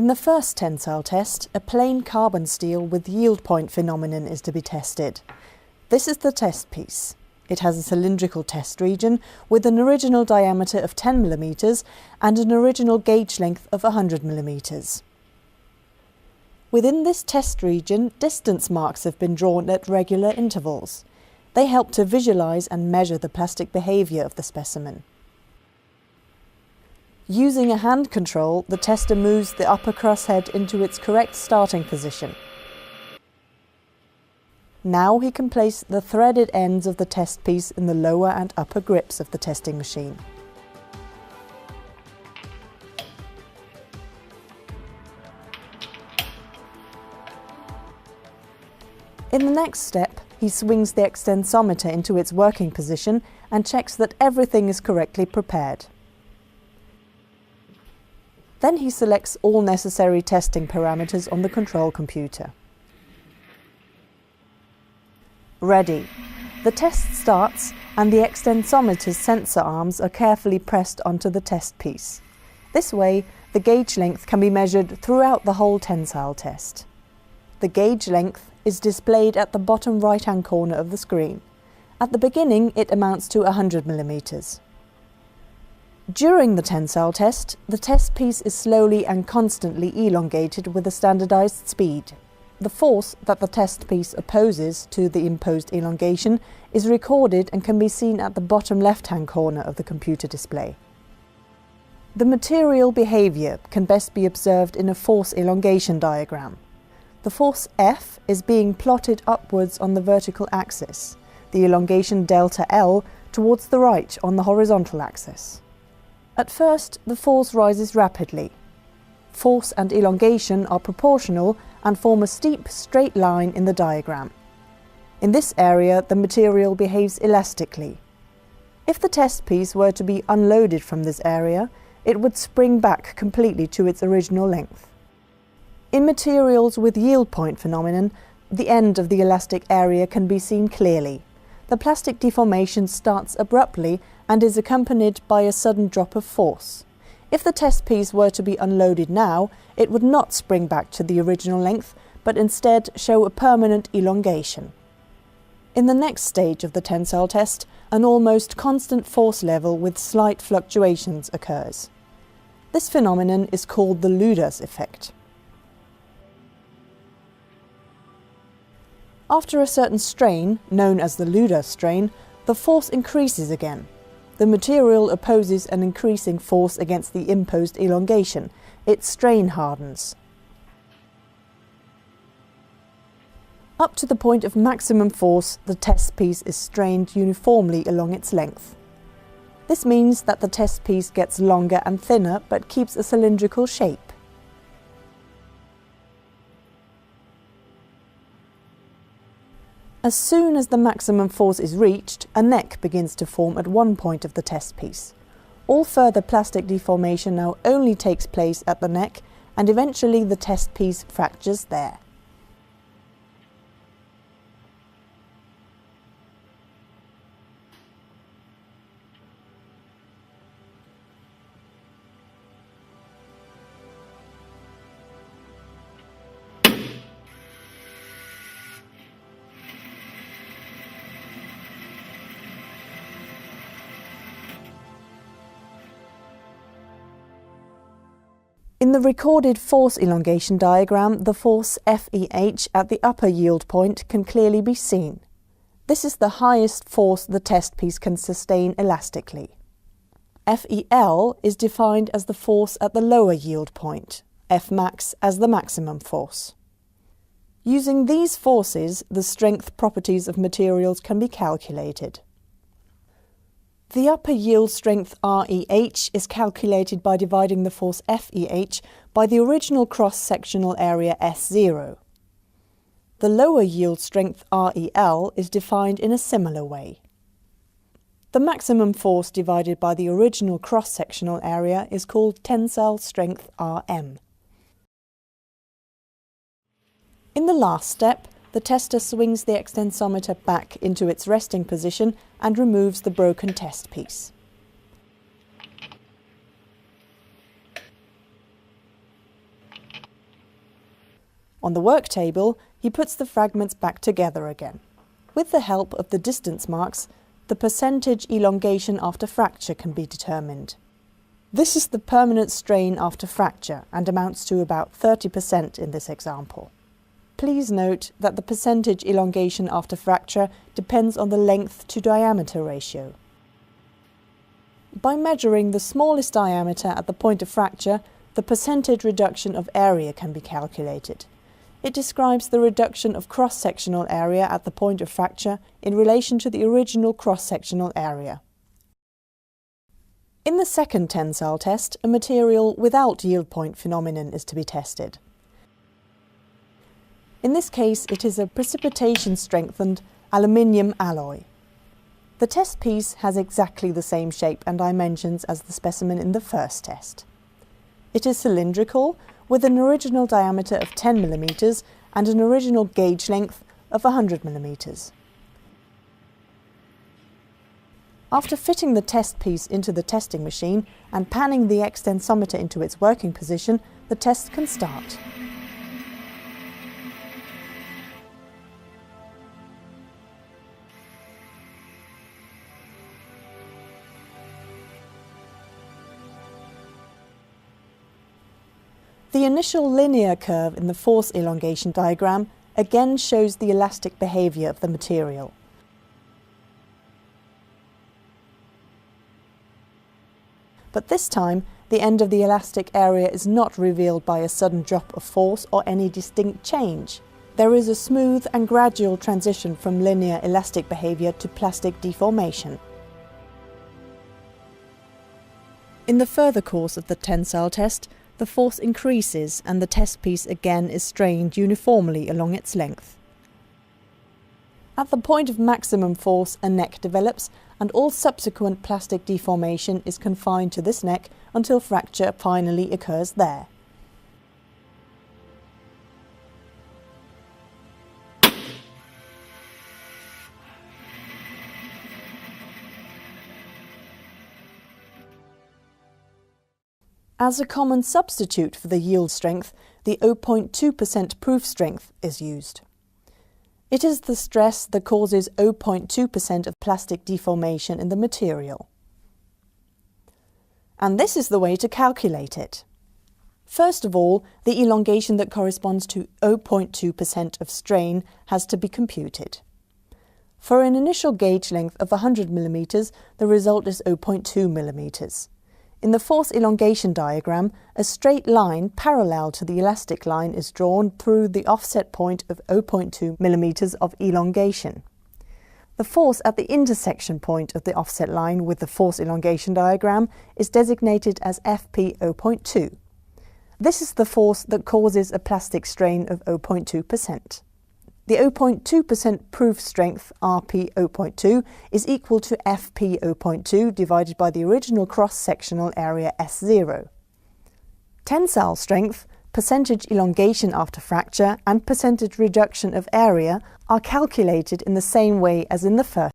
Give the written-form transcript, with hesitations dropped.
In the first tensile test, a plain carbon steel with yield point phenomenon is to be tested. This is the test piece. It has a cylindrical test region with an original diameter of 10 mm and an original gauge length of 100 mm. Within this test region, distance marks have been drawn at regular intervals. They help to visualize and measure the plastic behavior of the specimen. Using a hand control, the tester moves the upper crosshead into its correct starting position. Now he can place the threaded ends of the test piece in the lower and upper grips of the testing machine. In the next step, he swings the extensometer into its working position and checks that everything is correctly prepared. Then he selects all necessary testing parameters on the control computer. Ready. The test starts and the extensometer's sensor arms are carefully pressed onto the test piece. This way, the gauge length can be measured throughout the whole tensile test. The gauge length is displayed at the bottom right-hand corner of the screen. At the beginning, it amounts to 100 mm. During the tensile test, the test piece is slowly and constantly elongated with a standardized speed. The force that the test piece opposes to the imposed elongation is recorded and can be seen at the bottom left-hand corner of the computer display. The material behavior can best be observed in a force elongation diagram. The force F is being plotted upwards on the vertical axis, the elongation delta L towards the right on the horizontal axis. At first, the force rises rapidly. Force and elongation are proportional and form a steep, straight line in the diagram. In this area, the material behaves elastically. If the test piece were to be unloaded from this area, it would spring back completely to its original length. In materials with yield point phenomenon, the end of the elastic area can be seen clearly. The plastic deformation starts abruptly and is accompanied by a sudden drop of force. If the test piece were to be unloaded now, it would not spring back to the original length, but instead show a permanent elongation. In the next stage of the tensile test, an almost constant force level with slight fluctuations occurs. This phenomenon is called the Luders effect. After a certain strain, known as the Luder strain, the force increases again. The material opposes an increasing force against the imposed elongation. It strain hardens. Up to the point of maximum force, the test piece is strained uniformly along its length. This means that the test piece gets longer and thinner but keeps a cylindrical shape. As soon as the maximum force is reached, a neck begins to form at one point of the test piece. All further plastic deformation now only takes place at the neck, and eventually the test piece fractures there. In the recorded force elongation diagram, the force FEH at the upper yield point can clearly be seen. This is the highest force the test piece can sustain elastically. FEL is defined as the force at the lower yield point, Fmax as the maximum force. Using these forces, the strength properties of materials can be calculated. The upper yield strength REH is calculated by dividing the force FEH by the original cross-sectional area S0. The lower yield strength REL is defined in a similar way. The maximum force divided by the original cross-sectional area is called tensile strength RM. In the last step, the tester swings the extensometer back into its resting position and removes the broken test piece. On the work table, he puts the fragments back together again. With the help of the distance marks, the percentage elongation after fracture can be determined. This is the permanent strain after fracture and amounts to about 30% in this example. Please note that the percentage elongation after fracture depends on the length to diameter ratio. By measuring the smallest diameter at the point of fracture, the percentage reduction of area can be calculated. It describes the reduction of cross-sectional area at the point of fracture in relation to the original cross-sectional area. In the second tensile test, a material without yield point phenomenon is to be tested. In this case, it is a precipitation-strengthened aluminium alloy. The test piece has exactly the same shape and dimensions as the specimen in the first test. It is cylindrical, with an original diameter of 10 mm and an original gauge length of 100 mm. After fitting the test piece into the testing machine and panning the extensometer into its working position, the test can start. The initial linear curve in the force elongation diagram again shows the elastic behavior of the material. But this time, the end of the elastic area is not revealed by a sudden drop of force or any distinct change. There is a smooth and gradual transition from linear elastic behavior to plastic deformation. In the further course of the tensile test, the force increases and the test piece again is strained uniformly along its length. At the point of maximum force, a neck develops, and all subsequent plastic deformation is confined to this neck until fracture finally occurs there. As a common substitute for the yield strength, the 0.2% proof strength is used. It is the stress that causes 0.2% of plastic deformation in the material. And this is the way to calculate it. First of all, the elongation that corresponds to 0.2% of strain has to be computed. For an initial gauge length of 100 mm, the result is 0.2 mm. In the force elongation diagram, a straight line parallel to the elastic line is drawn through the offset point of 0.2 mm of elongation. The force at the intersection point of the offset line with the force elongation diagram is designated as Fp 0.2. This is the force that causes a plastic strain of 0.2%. The 0.2% proof strength, Rp 0.2, is equal to Fp 0.2 divided by the original cross-sectional area S0. Tensile strength, percentage elongation after fracture, and percentage reduction of area are calculated in the same way as in the first